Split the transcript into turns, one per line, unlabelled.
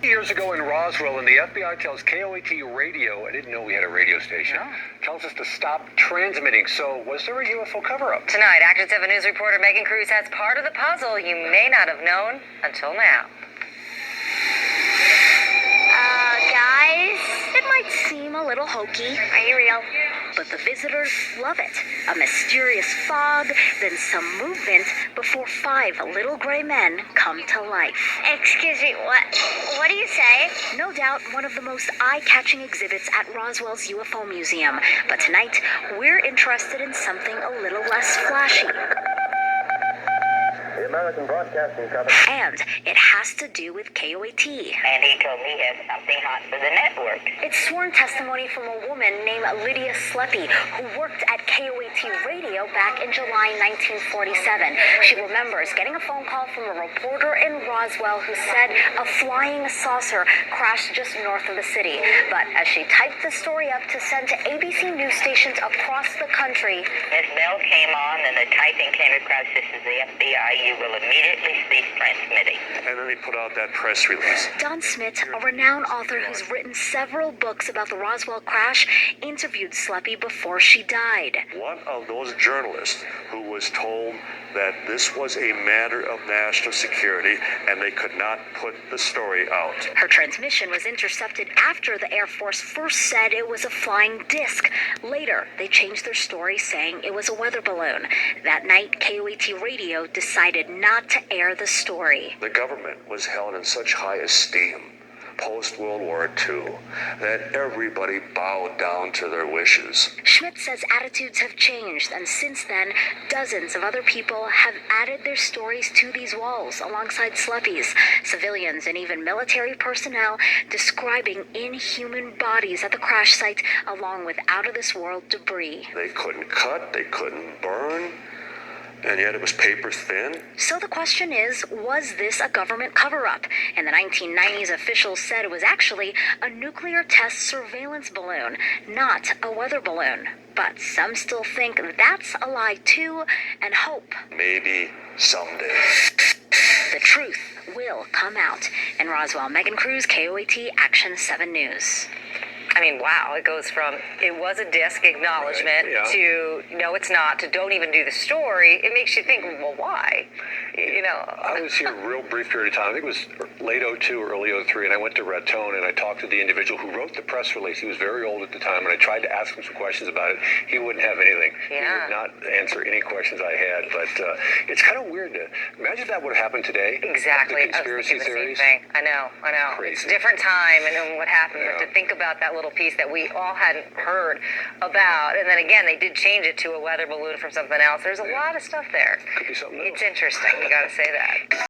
Years ago in Roswell, and the FBI tells KOAT radio, I didn't know we had a radio station, tells us to stop transmitting. So was there a UFO cover-up?
Tonight, Action 7 News reporter Megan Cruz has part of the puzzle you may not have known until now.
Guys, it might seem a little hokey. Are you real? But the visitors love it. A mysterious fog, then some movement before 5 little gray men come to life.
Excuse me, what do you say?
No doubt one of the most eye-catching exhibits at Roswell's UFO Museum. But tonight, we're interested in something a little less flashy.
The American Broadcasting Company.
And it has to do with KOAT.
And he told me he has something hot for the network.
It's sworn testimony from a woman named Lydia Sleppy, who worked at KOAT Radio back in July 1947. She remembers getting a phone call from a reporter in Roswell who said a flying saucer crashed just north of the city. But as she typed the story up to send to ABC news stations across the country,
Miss Bell came on and the typing came across, "This is the FBI, you will immediately cease transmitting."
And then he put out that press release.
Don Smith, a renowned author who's written several books about the Roswell crash, interviewed Sleppy before she died.
One of those journalists who was told that this was a matter of national security and they could not put the story out.
Her transmission was intercepted after the Air Force first said it was a flying disc. Later, they changed their story saying it was a weather balloon. That night, KOAT Radio decided not to air the story.
The government was held in such high esteem post-World War II that everybody bowed down to their wishes.
Schmidt says attitudes have changed, and since then, dozens of other people have added their stories to these walls alongside Sleppy's. Civilians and even military personnel describing inhuman bodies at the crash site along with out-of-this-world debris.
They couldn't cut, they couldn't burn, and yet it was paper thin.
So the question is, was this a government cover-up? In the 1990s, officials said it was actually a nuclear test surveillance balloon, not a weather balloon. But some still think that's a lie too, and hope
Maybe someday.
the truth will come out. In Roswell, Megan Cruz, KOAT, Action 7 News.
I mean, wow, it goes from it was a disc acknowledgement to no, it's not, to don't even do the story. It makes you think, well, why? You know.
I was here a real brief period of time. I think it was late 02, early 03, and I went to Raton and I talked to the individual who wrote the press release. He was very old at the time, and I tried to ask him some questions about it. He wouldn't have anything.
Yeah.
He would not answer any questions I had. But it's kind of weird to imagine if that would have happened today.
Exactly.
The conspiracy
I was
theories.
the same thing. I know.
Crazy.
It's a different time and what happened, but to think about that little piece that we all hadn't heard about, and then again, they did change it to a weather balloon from something else. There's a lot of stuff there.
Could be something else.
It's interesting. You got to say that.